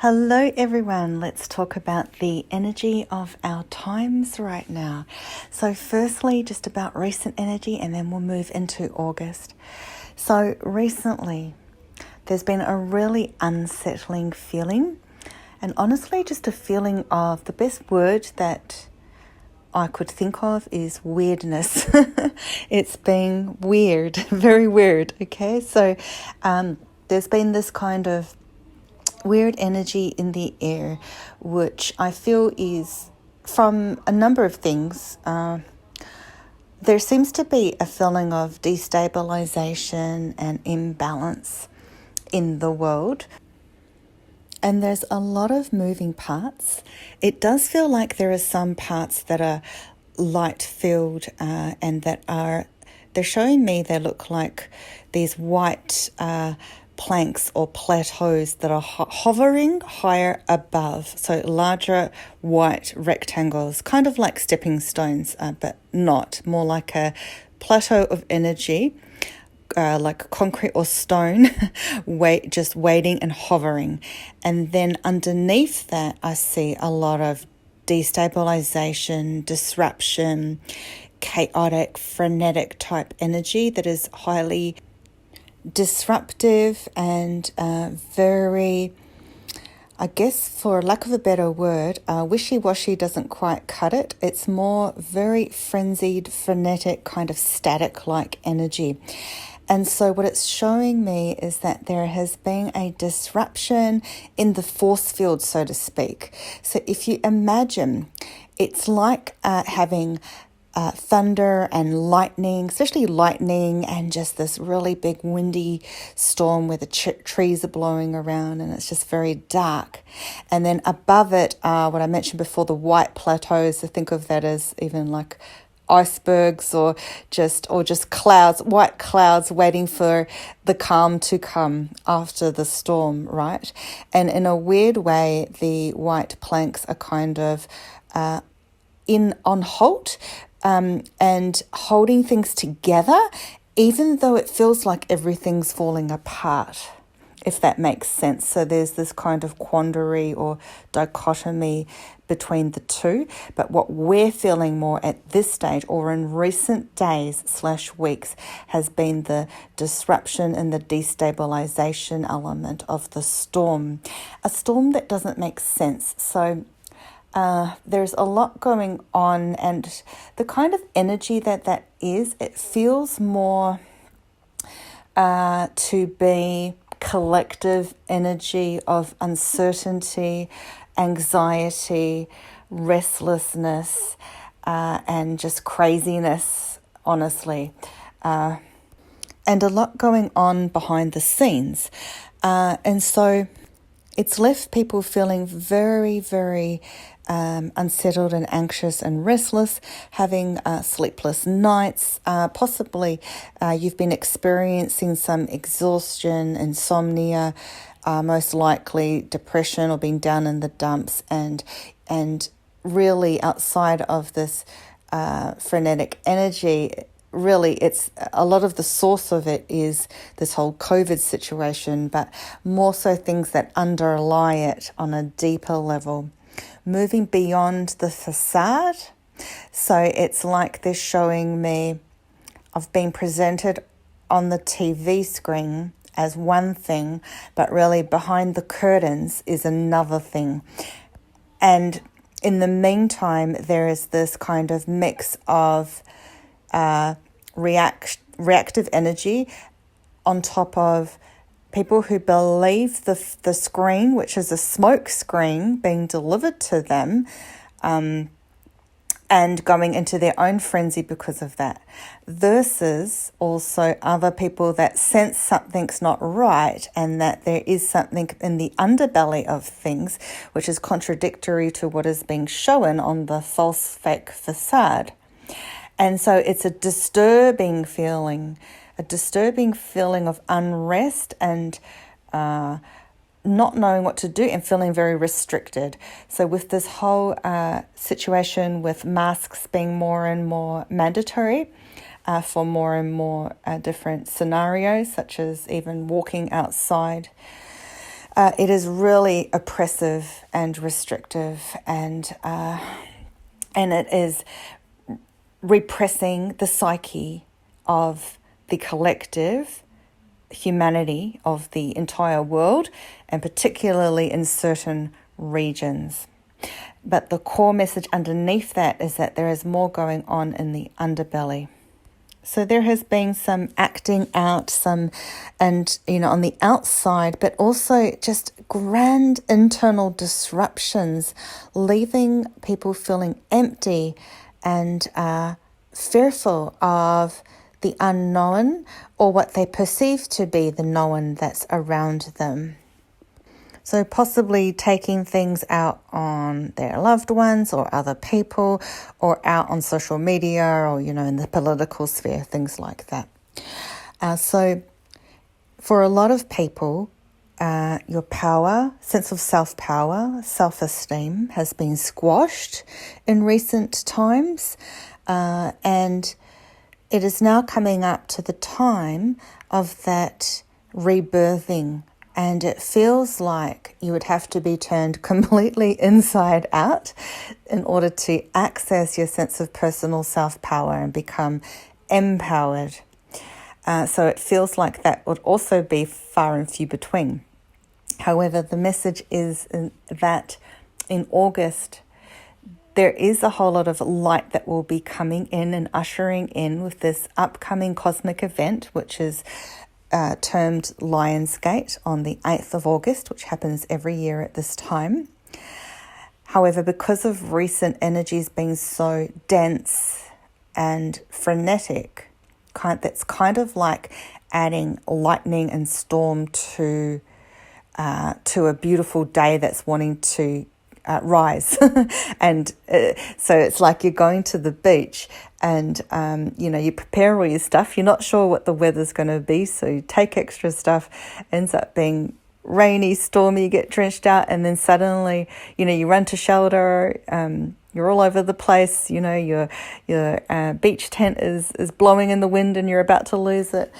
Hello everyone, let's talk about the energy of our times right now. So firstly, just about recent energy and then we'll move into August. So recently, there's been a really unsettling feeling, and honestly just a feeling of, the best word that I could think of is weirdness. It's been weird, very weird, okay? So there's been this kind of weird energy in the air, which I feel is from a number of things. There seems to be a feeling of destabilization and imbalance in the world. And there's a lot of moving parts. It does feel like there are some parts that are light-filled and that are, they're showing me they look like these white planks or plateaus that are hovering higher above. So larger white rectangles, kind of like stepping stones, but not, more like a plateau of energy. Like concrete or stone, just waiting and hovering. And then underneath that, I see a lot of destabilization, disruption, chaotic, frenetic type energy that is highly disruptive and very, I guess for lack of a better word, wishy-washy doesn't quite cut it. It's more very frenzied, frenetic, kind of static-like energy. And so what it's showing me is that there has been a disruption in the force field, so to speak. So if you imagine, it's like having thunder and lightning, especially lightning, and just this really big windy storm where the trees are blowing around and it's just very dark. And then above it are what I mentioned before, the white plateaus. So think of that as even like icebergs or just clouds, white clouds waiting for the calm to come after the storm, right? And in a weird way, the white planks are kind of on halt and holding things together, even though it feels like everything's falling apart, if that makes sense. So there's this kind of quandary or dichotomy between the two. But what we're feeling more at this stage or in recent days/weeks has been the disruption and the destabilization element of the storm. A storm that doesn't make sense. So there's a lot going on, and the kind of energy that is, it feels more to be collective energy of uncertainty, anxiety, restlessness, and just craziness, honestly. And a lot going on behind the scenes. And so it's left people feeling very, very unsettled and anxious and restless, having sleepless nights. Possibly you've been experiencing some exhaustion, insomnia, most likely depression or being down in the dumps, and really outside of this frenetic energy. Really, it's a lot of the source of it is this whole COVID situation, but more so things that underlie it on a deeper level, moving beyond the facade. So it's like they're showing me, I've been presented on the TV screen as one thing, but really behind the curtains is another thing. And in the meantime, there is this kind of mix of reactive energy on top of people who believe the screen, which is a smoke screen being delivered to them, and going into their own frenzy because of that, versus also other people that sense something's not right and that there is something in the underbelly of things which is contradictory to what is being shown on the false fake facade. And so it's a disturbing feeling of unrest and not knowing what to do and feeling very restricted. So with this whole situation with masks being more and more mandatory for more and more different scenarios, such as even walking outside, It is really oppressive and restrictive, and it is repressing the psyche of the collective humanity of the entire world, and particularly in certain regions. But the core message underneath that is that there is more going on in the underbelly. So there has been some acting out, on the outside, but also just grand internal disruptions, leaving people feeling empty and fearful of the unknown, or what they perceive to be the known that's around them. So possibly taking things out on their loved ones or other people, or out on social media, or, in the political sphere, things like that. So for a lot of people, your power, sense of self-power, self-esteem has been squashed in recent times, and it is now coming up to the time of that rebirthing. And it feels like you would have to be turned completely inside out in order to access your sense of personal self-power and become empowered. So it feels like that would also be far and few between. However, the message is that in August, there is a whole lot of light that will be coming in and ushering in with this upcoming cosmic event, which is termed Lionsgate on the 8th of August, which happens every year at this time. However, because of recent energies being so dense and frenetic, that's kind of like adding lightning and storm to a beautiful day that's wanting to rise. And so it's like you're going to the beach and, you prepare all your stuff. You're not sure what the weather's going to be, so you take extra stuff. Ends up being rainy, stormy, you get drenched out, and then suddenly, you run to shelter. You're all over the place. Your beach tent is blowing in the wind and you're about to lose it.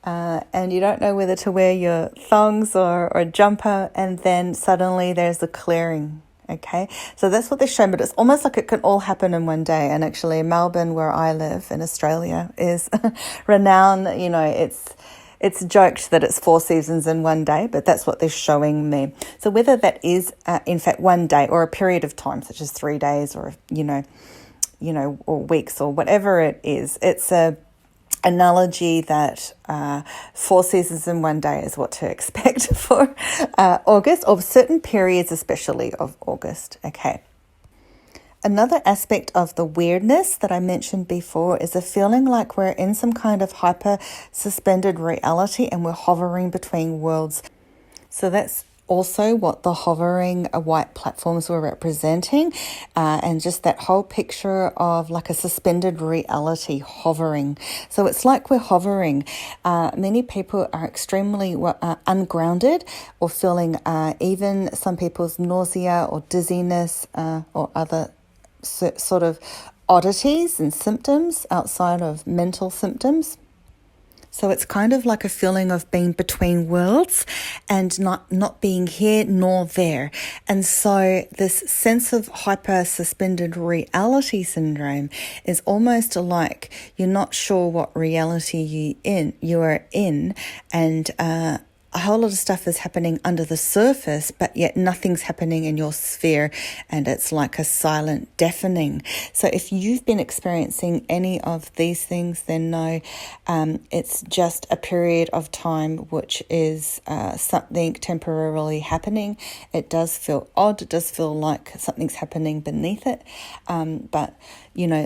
And you don't know whether to wear your thongs or a jumper, and then suddenly there's a clearing. Okay, so that's what they're showing, but it's almost like it can all happen in one day. And actually, Melbourne, where I live in Australia, is renowned. It's joked that it's 4 seasons in one day, but that's what they're showing me. So whether that is, in fact, one day or a period of time, such as 3 days, or or weeks, or whatever it is, it's a analogy that 4 seasons in one day is what to expect for August, or certain periods especially of August. Okay. Another aspect of the weirdness that I mentioned before is a feeling like we're in some kind of hyper suspended reality and we're hovering between worlds. So that's also what the hovering white platforms were representing, and just that whole picture of like a suspended reality hovering. So it's like we're hovering. Many people are extremely ungrounded, or feeling even some people's nausea or dizziness or other sort of oddities and symptoms outside of mental symptoms. So it's kind of like a feeling of being between worlds and not being here nor there. And so this sense of hyper-suspended reality syndrome is almost like you're not sure what reality you are in, and a whole lot of stuff is happening under the surface, but yet nothing's happening in your sphere, and it's like a silent deafening. So if you've been experiencing any of these things, then know it's just a period of time which is something temporarily happening. It does feel odd. It does feel like something's happening beneath it. But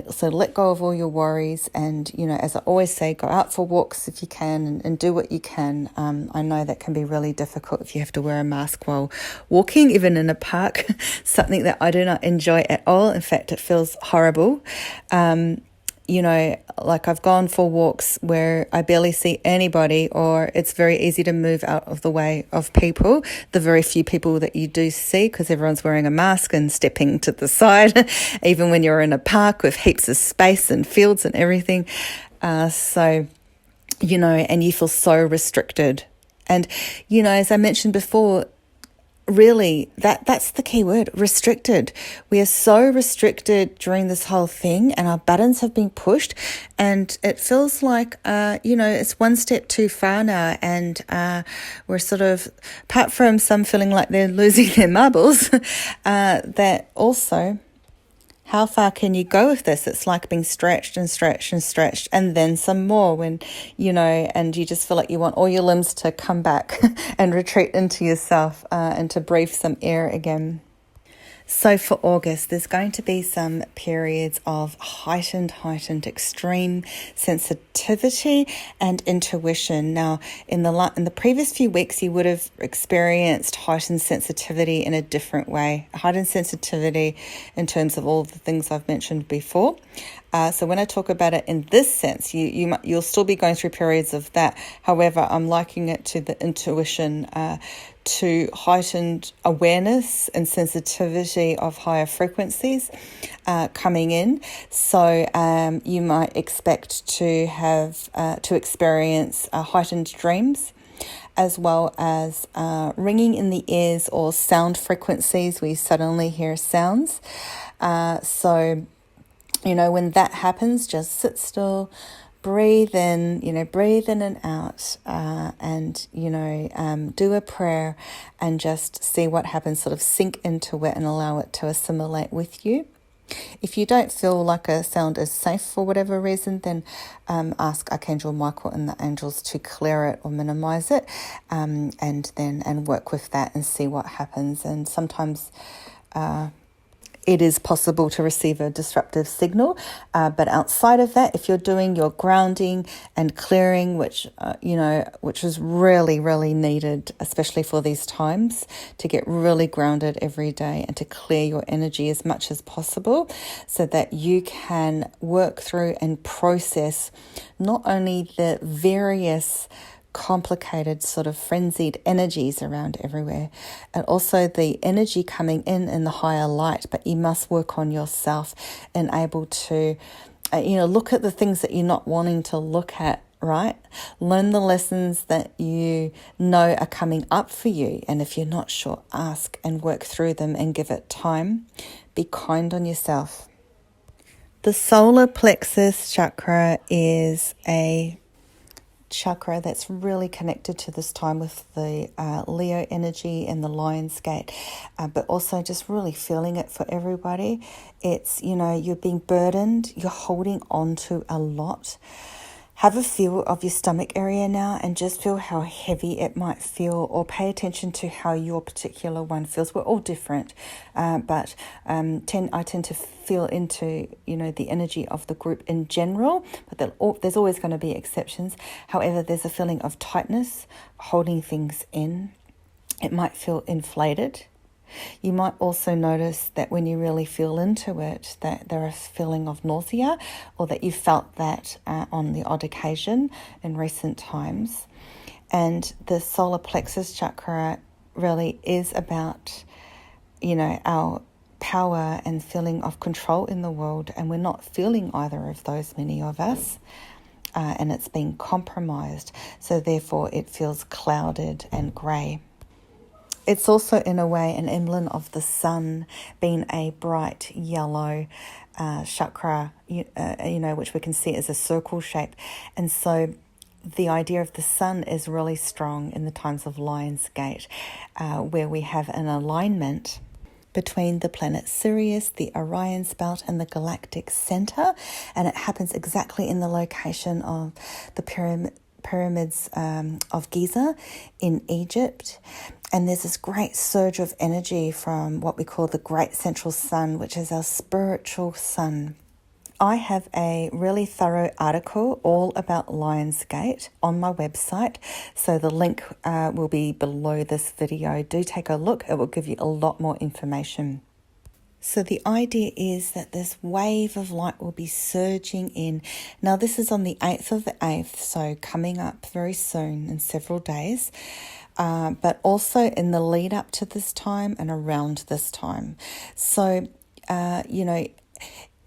so let go of all your worries, and, as I always say, go out for walks if you can, and do what you can. I know that can be really difficult if you have to wear a mask while walking, even in a park, something that I do not enjoy at all. In fact, it feels horrible. Like I've gone for walks where I barely see anybody, or it's very easy to move out of the way of people, the very few people that you do see, because everyone's wearing a mask and stepping to the side, even when you're in a park with heaps of space and fields and everything. And you feel so restricted. And, as I mentioned before, really, that's the key word, restricted. We are so restricted during this whole thing, and our buttons have been pushed, and it feels like it's one step too far now, and we're sort of, apart from some feeling like they're losing their marbles, that also, how far can you go with this? It's like being stretched and stretched and stretched, and then some more when, and you just feel like you want all your limbs to come back and retreat into yourself and to breathe some air again. So for August, there's going to be some periods of heightened, extreme sensitivity and intuition. Now, in the previous few weeks, you would have experienced heightened sensitivity in a different way. Heightened sensitivity in terms of all the things I've mentioned before. So when I talk about it in this sense, you'll still be going through periods of that. However, I'm likening it to the intuition, to heightened awareness and sensitivity of higher frequencies coming in. So you might expect to have to experience heightened dreams, as well as ringing in the ears or sound frequencies where you suddenly hear sounds. When that happens, just sit still, breathe in, breathe in and out, and do a prayer and just see what happens, sort of sink into it and allow it to assimilate with you. If you don't feel like a sound is safe for whatever reason, then ask Archangel Michael and the angels to clear it or minimize it, and work with that and see what happens. And sometimes it is possible to receive a disruptive signal, but outside of that, if you're doing your grounding and clearing, which is really, really needed, especially for these times, to get really grounded every day and to clear your energy as much as possible so that you can work through and process not only the various complicated sort of frenzied energies around everywhere, and also the energy coming in the higher light, but you must work on yourself and able to look at the things that you're not wanting to look at, right? Learn the lessons that you know are coming up for you, and if you're not sure, ask and work through them and give it time. Be kind on yourself. The solar plexus chakra is a chakra that's really connected to this time with the Leo energy and the Lionsgate, but also just really feeling it for everybody. It's, you're being burdened, you're holding on to a lot. Have a feel of your stomach area now and just feel how heavy it might feel, or pay attention to how your particular one feels. We're all different, but I tend to feel into, the energy of the group in general, but there's always going to be exceptions. However, there's a feeling of tightness, holding things in. It might feel inflated. You might also notice that when you really feel into it, that there is a feeling of nausea, or that you felt that on the odd occasion in recent times. And the solar plexus chakra really is about, our power and feeling of control in the world, and we're not feeling either of those, many of us. And it's been compromised, so therefore it feels clouded and grey. It's also, in a way, an emblem of the sun being a bright yellow chakra, which we can see as a circle shape. And so the idea of the sun is really strong in the times of Lionsgate, where we have an alignment between the planet Sirius, the Orion's belt, and the galactic center. And it happens exactly in the location of the pyramids of Giza in Egypt. And there's this great surge of energy from what we call the Great Central Sun, which is our spiritual sun. I have a really thorough article all about Lionsgate on my website, so the link will be below this video. Do take a look. It will give you a lot more information. So the idea is that this wave of light will be surging in. Now, this is on the 8th of the 8th, so coming up very soon in several days. But also in the lead up to this time and around this time. So,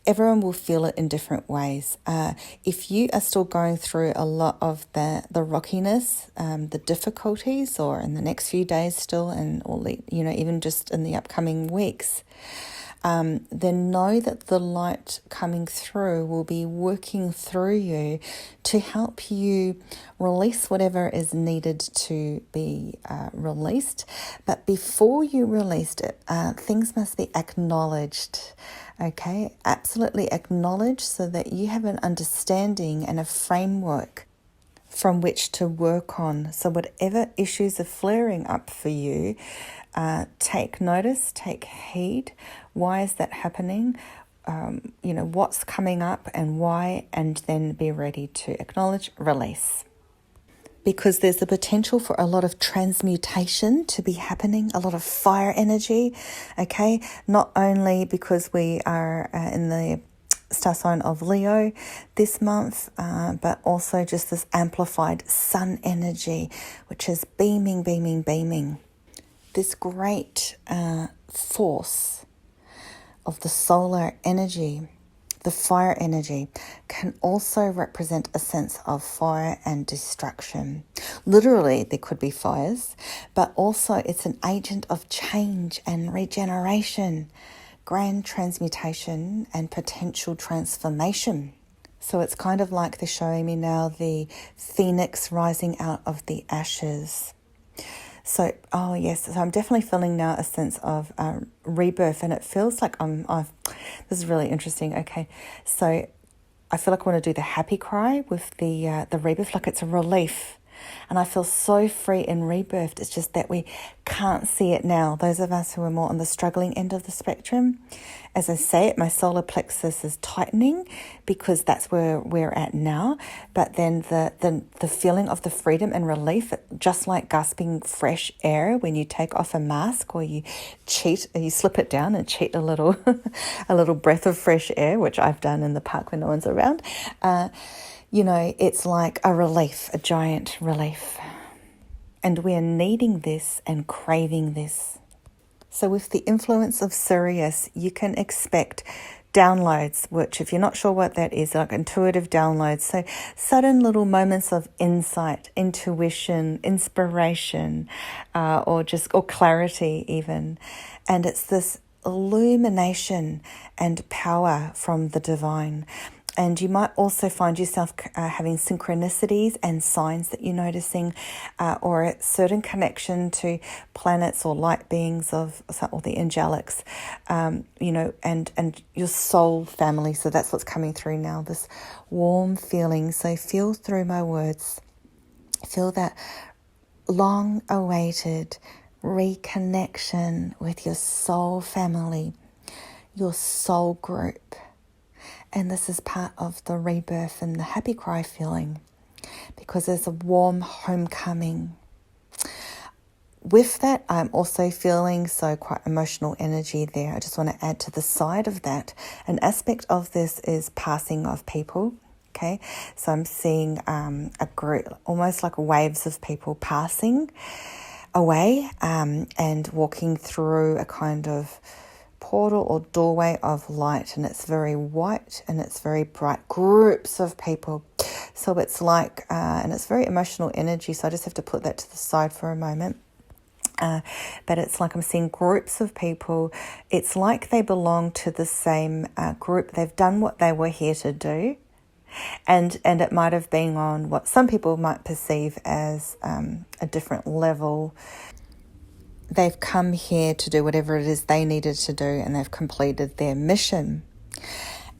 everyone will feel it in different ways. If you are still going through a lot of the rockiness, the difficulties, or in the next few days still, even just in the upcoming weeks, then know that the light coming through will be working through you to help you release whatever is needed to be released. But before you released it, things must be acknowledged. Okay, absolutely acknowledged, so that you have an understanding and a framework from which to work on. So whatever issues are flaring up for you, take notice, take heed. Why is that happening? What's coming up and why, and then be ready to acknowledge, release. Because there's the potential for a lot of transmutation to be happening, a lot of fire energy, okay? Not only because we are in the star sign of Leo this month, but also just this amplified sun energy, which is beaming. This great force of the solar energy, the fire energy, can also represent a sense of fire and destruction. Literally, there could be fires, but also it's an agent of change and regeneration, grand transmutation and potential transformation. So it's kind of like they're showing me now the phoenix rising out of the ashes. So, so I'm definitely feeling now a sense of rebirth, and it feels like this is really interesting. Okay, so I feel like I want to do the happy cry with the rebirth, like it's a relief. And I feel so free and rebirthed. It's just that we can't see it now. Those of us who are more on the struggling end of the spectrum, as I say it, my solar plexus is tightening because that's where we're at now. But then the feeling of the freedom and relief, just like gasping fresh air when you take off a mask or you slip it down and cheat a little, a little breath of fresh air, which I've done in the park when no one's around. It's like a relief, a giant relief. And we're needing this and craving this. So with the influence of Sirius, you can expect downloads, which if you're not sure what that is, like intuitive downloads. So sudden little moments of insight, intuition, inspiration, or clarity even. And it's this illumination and power from the divine. And you might also find yourself having synchronicities and signs that you're noticing, or a certain connection to planets or light beings or the angelics, and your soul family. So that's what's coming through now, this warm feeling. So feel through my words. Feel that long-awaited reconnection with your soul family, your soul group. And this is part of the rebirth and the happy cry feeling, because there's a warm homecoming. With that, I'm also feeling quite emotional energy there. I just want to add to the side of that. An aspect of this is passing of people. Okay, so I'm seeing a group, almost like waves of people passing away and walking through a kind of portal or doorway of light, and it's very white and it's very bright, groups of people. So it's like, and it's very emotional energy, so I just have to put that to the side for a moment. But it's like I'm seeing groups of people. It's like they belong to the same group. They've done what they were here to do, and it might have been on what some people might perceive as a different level. They've come here to do whatever it is they needed to do, and they've completed their mission.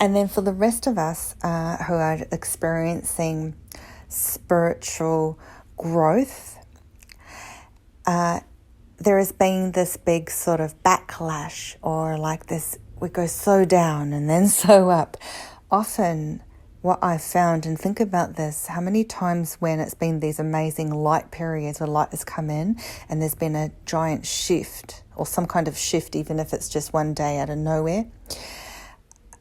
And then for the rest of us who are experiencing spiritual growth, there has been this big sort of backlash, or like this, we go so down and then so up. Often what I've found, and think about this, how many times when it's been these amazing light periods where light has come in and there's been a giant shift or some kind of shift, even if it's just one day out of nowhere.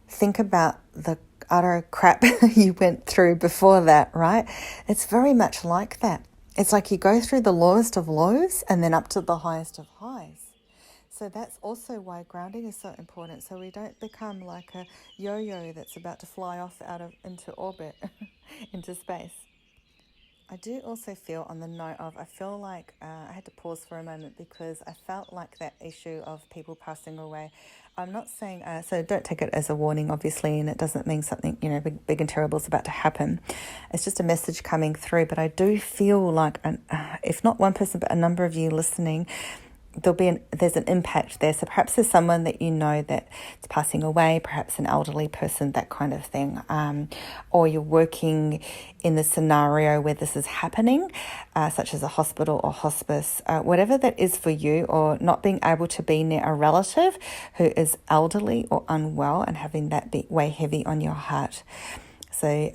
Think about the utter crap you went through before that, right? It's very much like that. It's like you go through the lowest of lows and then up to the highest of highs. So that's also why grounding is so important. So we don't become like a yo-yo that's about to fly off into orbit, into space. I do also feel on the note of, I feel like I had to pause for a moment because I felt like that issue of people passing away. I'm not saying, so don't take it as a warning, obviously, and it doesn't mean something, big and terrible is about to happen. It's just a message coming through. But I do feel like, if not one person, but a number of you listening, there's an impact there. So perhaps there's someone that you know that's passing away, perhaps an elderly person, that kind of thing, or you're working in the scenario where this is happening, such as a hospital or hospice, whatever that is for you, or not being able to be near a relative who is elderly or unwell and having that be weigh heavy on your heart. So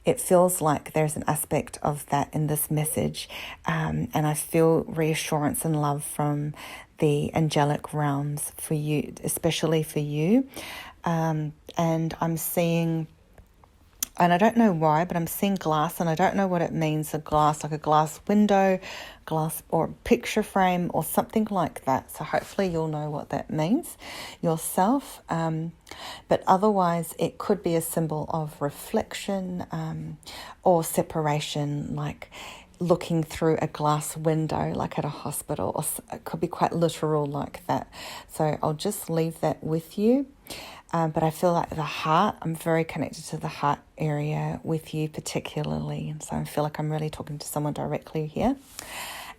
it feels like there's an aspect of that in this message, and I feel reassurance and love from the angelic realms for you, especially for you. And I'm seeing, and I don't know why, but I'm seeing glass, and I don't know what it means, a glass, like a glass window, glass or a picture frame or something like that. So hopefully you'll know what that means yourself. But otherwise it could be a symbol of reflection or separation, like looking through a glass window, like at a hospital, or it could be quite literal like that. So I'll just leave that with you. But I feel like the heart, I'm very connected to the heart area with you particularly. And so I feel like I'm really talking to someone directly here.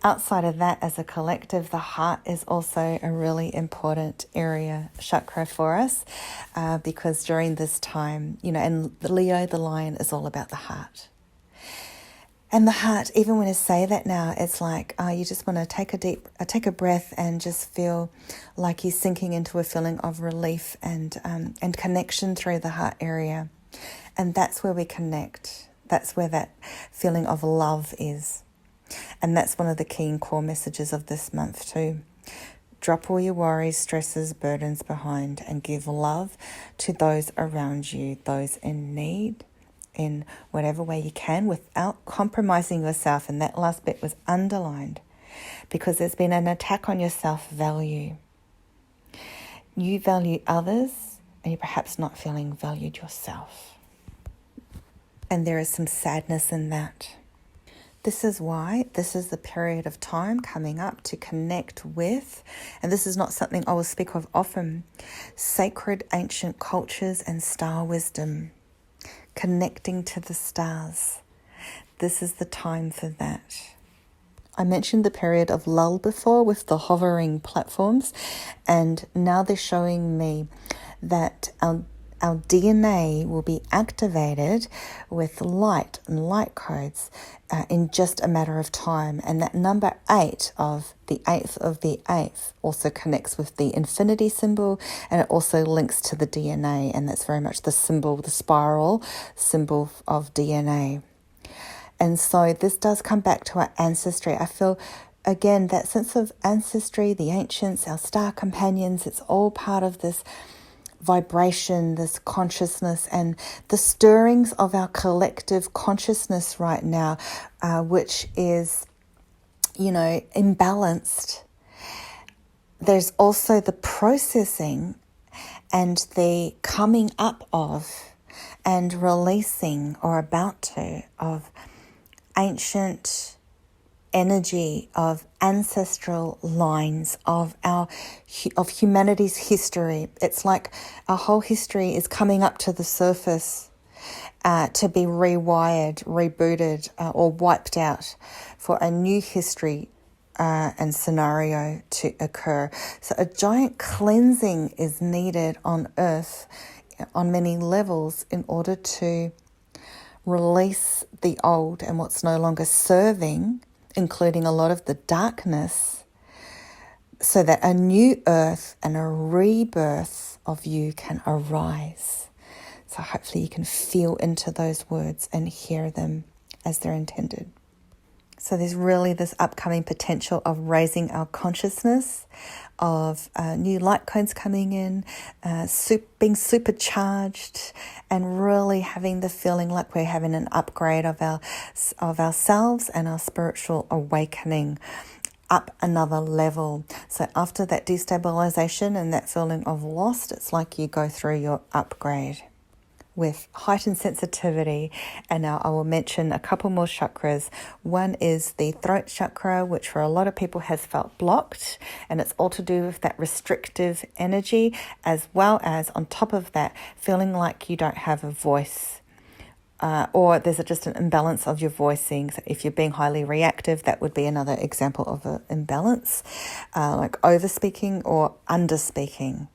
Outside of that, as a collective, the heart is also a really important area, chakra, for us, because during this time, and Leo, the lion, is all about the heart. And the heart, even when I say that now, it's like you just want to take a breath and just feel like you're sinking into a feeling of relief and connection through the heart area. And that's where we connect. That's where that feeling of love is. And that's one of the key and core messages of this month too. Drop all your worries, stresses, burdens behind, and give love to those around you, those in need, in whatever way you can, without compromising yourself. And that last bit was underlined because there's been an attack on your self-value. You value others and you're perhaps not feeling valued yourself. And there is some sadness in that. This is why this is the period of time coming up to connect with, and this is not something I will speak of often, sacred ancient cultures and star wisdom. Connecting to the stars. This is the time for that. I mentioned the period of lull before with the hovering platforms, and now they're showing me that our DNA will be activated with light and light codes in just a matter of time. And that number 8 of the 8th of the 8th also connects with the infinity symbol, and it also links to the DNA, and that's very much the symbol, the spiral symbol of DNA. And so this does come back to our ancestry. I feel, again, that sense of ancestry, the ancients, our star companions, it's all part of this vibration, this consciousness, and the stirrings of our collective consciousness right now, which is, imbalanced. There's also the processing and the coming up of and releasing, or about to, of ancient energy, of ancestral lines of humanity's history. It's like our whole history is coming up to the surface to be rewired, rebooted, or wiped out for a new history and scenario to occur. So a giant cleansing is needed on Earth on many levels in order to release the old and what's no longer serving, including a lot of the darkness, so that a new earth and a rebirth of you can arise. So hopefully you can feel into those words and hear them as they're intended. So there's really this upcoming potential of raising our consciousness, of new light codes coming in, being supercharged, and really having the feeling like we're having an upgrade of ourselves and our spiritual awakening. up another level. So after that destabilization and that feeling of lost, it's like you go through your upgrade with heightened sensitivity. And now I will mention a couple more chakras. One is the throat chakra, which for a lot of people has felt blocked, and it's all to do with that restrictive energy, as well as on top of that, feeling like you don't have a voice. Or there's just an imbalance of your voicing. So if you're being highly reactive, that would be another example of an imbalance, like overspeaking or underspeaking.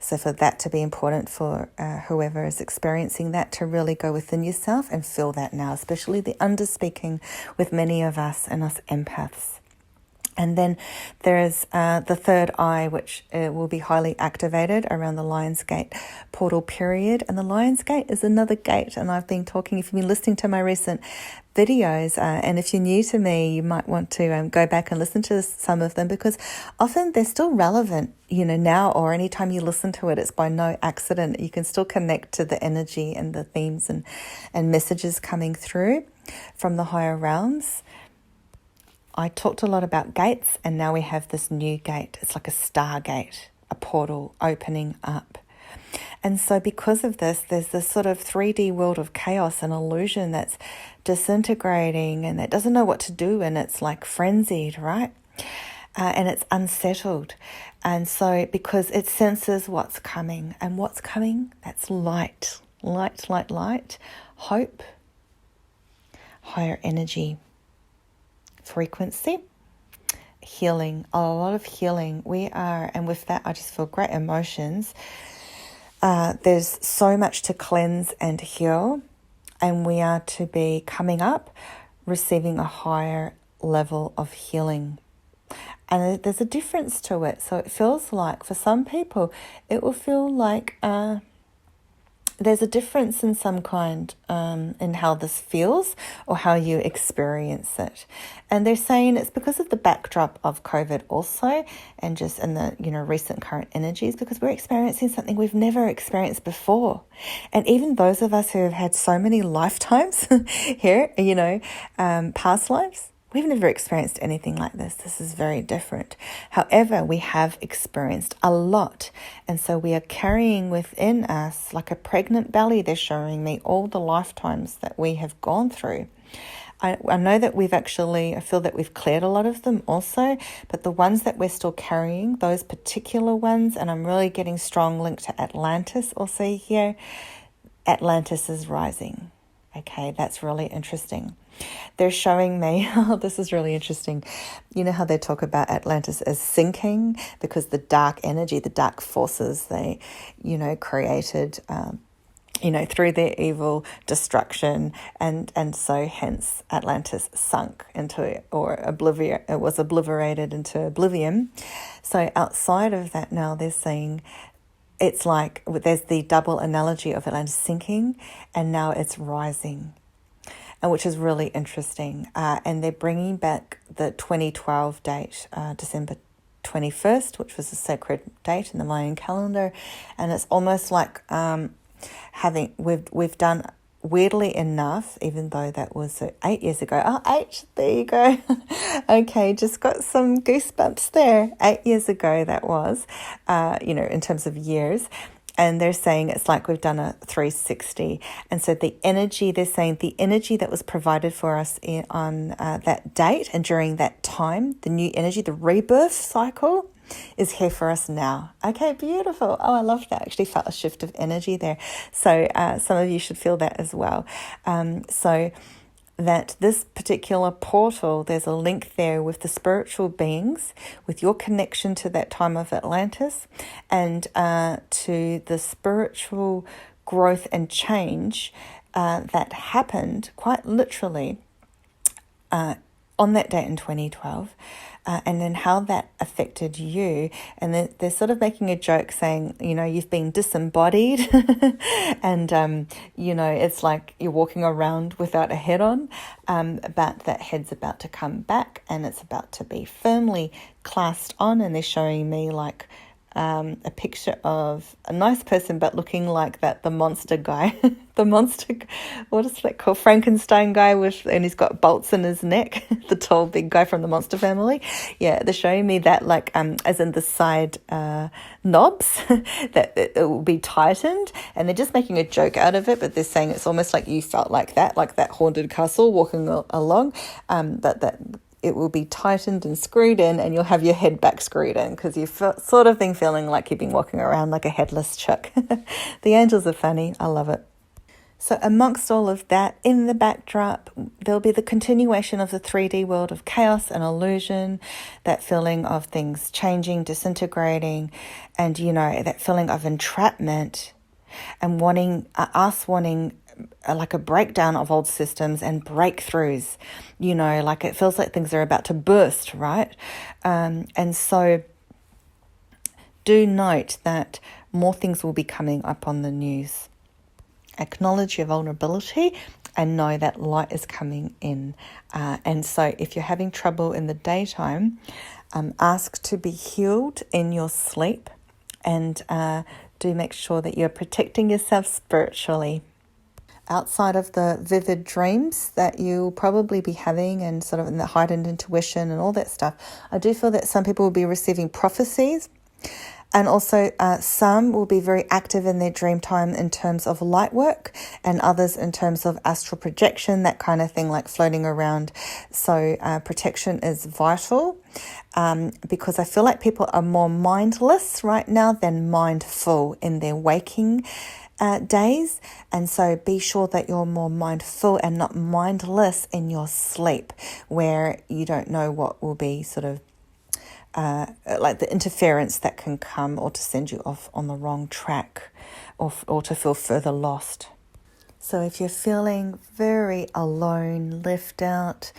So for that to be important for whoever is experiencing that, to really go within yourself and feel that now, especially the underspeaking with many of us and us empaths. And then there is the third eye, which will be highly activated around the Lionsgate portal period. And the Lionsgate is another gate. And I've been talking, if you've been listening to my recent videos, and if you're new to me, you might want to go back and listen to some of them, because often they're still relevant, now, or anytime you listen to it, it's by no accident. You can still connect to the energy and the themes and messages coming through from the higher realms. I talked a lot about gates, and now we have this new gate. It's like a stargate, a portal opening up. And so because of this, there's this sort of 3D world of chaos and illusion that's disintegrating, and it doesn't know what to do, and it's like frenzied, right? And it's unsettled. And so because it senses what's coming, and what's coming, that's light, hope, higher energy, frequency, healing, a lot of healing. And with that, I just feel great emotions. There's so much to cleanse and heal, and we are to be coming up, receiving a higher level of healing. And there's a difference to it. So it feels like, for some people, it will feel like there's a difference in some kind in how this feels or how you experience it. And they're saying it's because of the backdrop of COVID also, and just in the recent current energies, because we're experiencing something we've never experienced before. And even those of us who have had so many lifetimes here, past lives, we've never experienced anything like this. This is very different. However, we have experienced a lot. And so we are carrying within us, like a pregnant belly, they're showing me, all the lifetimes that we have gone through. I know that I feel that we've cleared a lot of them also, but the ones that we're still carrying, those particular ones, and I'm really getting strong link to Atlantis also here. Atlantis is rising. Okay, that's really interesting. They're showing me, this is really interesting. You know how they talk about Atlantis as sinking because the dark energy, the dark forces they, created, through their evil destruction. And so hence Atlantis sunk into, or oblivion, it was obliterated into oblivion. So outside of that now they're saying, it's like there's the double analogy of Atlantis sinking, and now it's rising, and which is really interesting. And they're bringing back the 2012 date, December 21st, which was a sacred date in the Mayan calendar, and it's almost like we've done, weirdly enough, even though that was 8 years ago. Oh, 8, there you go. Okay, just got some goosebumps there. 8 years ago that was, in terms of years. And they're saying it's like we've done a 360. And so the energy, they're saying the energy that was provided for us on that date and during that time, the new energy, the rebirth cycle, is here for us now. Okay, beautiful. Oh, I love that. I actually felt a shift of energy there. So some of you should feel that as well. So that this particular portal, there's a link there with the spiritual beings, with your connection to that time of Atlantis, and to the spiritual growth and change that happened quite literally on that date in 2012. And then how that affected you. And they're sort of making a joke saying, you've been disembodied and, it's like you're walking around without a head on, but that head's about to come back and it's about to be firmly clasped on. And they're showing me like a picture of a nice person but looking like the monster guy. What is that called? Frankenstein guy and he's got bolts in his neck, the tall big guy from the monster family. Yeah, they're showing me that as in the side knobs that it will be tightened, and they're just making a joke out of it, but they're saying it's almost like you felt like that haunted castle walking along, but that it will be tightened and screwed in, and you'll have your head back screwed in because you've sort of been feeling like you've been walking around like a headless chick. The angels are funny. I love it. So amongst all of that, in the backdrop, there'll be the continuation of the 3D world of chaos and illusion, that feeling of things changing, disintegrating, and, that feeling of entrapment and wanting like a breakdown of old systems and breakthroughs, like it feels like things are about to burst, right? And so do note that more things will be coming up on the news. Acknowledge your vulnerability and know that light is coming in. And so if you're having trouble in the daytime, ask to be healed in your sleep, and do make sure that you're protecting yourself spiritually. Outside of the vivid dreams that you'll probably be having and sort of in the heightened intuition and all that stuff, I do feel that some people will be receiving prophecies, and also some will be very active in their dream time in terms of light work, and others in terms of astral projection, that kind of thing, like floating around. So protection is vital, because I feel like people are more mindless right now than mindful in their waking days, and so be sure that you're more mindful and not mindless in your sleep, where you don't know what will be sort of like the interference that can come, or to send you off on the wrong track, or to feel further lost. So if you're feeling very alone, left out,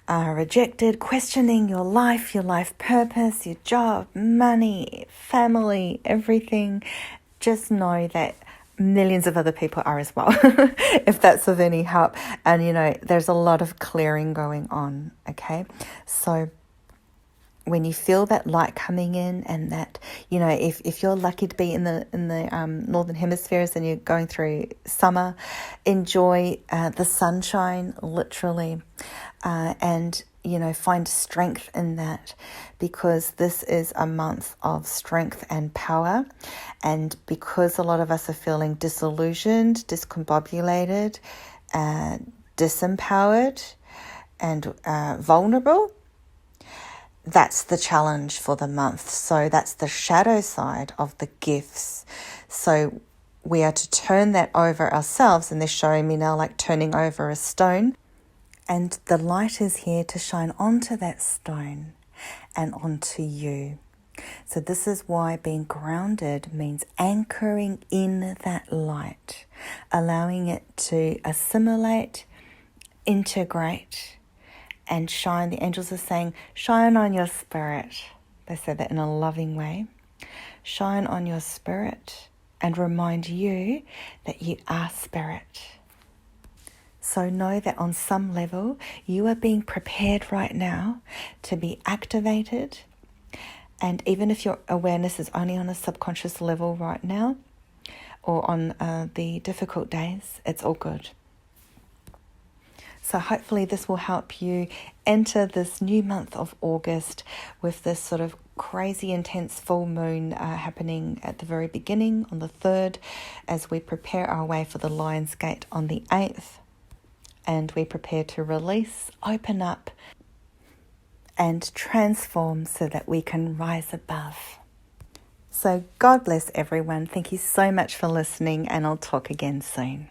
rejected, questioning your life purpose, your job, money, family, everything, just know that millions of other people are as well, if that's of any help. And, there's a lot of clearing going on, okay? So when you feel that light coming in, and that, if you're lucky to be in the northern hemispheres and you're going through summer, enjoy the sunshine, literally, and find strength in that, because this is a month of strength and power. And because a lot of us are feeling disillusioned, discombobulated, disempowered, and vulnerable, that's the challenge for the month. So that's the shadow side of the gifts. So we are to turn that over ourselves, and they're showing me now like turning over a stone. And the light is here to shine onto that stone and onto you. So this is why being grounded means anchoring in that light, allowing it to assimilate, integrate, and shine. The angels are saying, shine on your spirit. They say that in a loving way. Shine on your spirit and remind you that you are spirit. So know that on some level, you are being prepared right now to be activated. And even if your awareness is only on a subconscious level right now, or on the difficult days, it's all good. So hopefully this will help you enter this new month of August with this sort of crazy intense full moon happening at the very beginning on the 3rd, as we prepare our way for the Lionsgate on the 8th. And we prepare to release, open up, and transform so that we can rise above. So God bless everyone. Thank you so much for listening, and I'll talk again soon.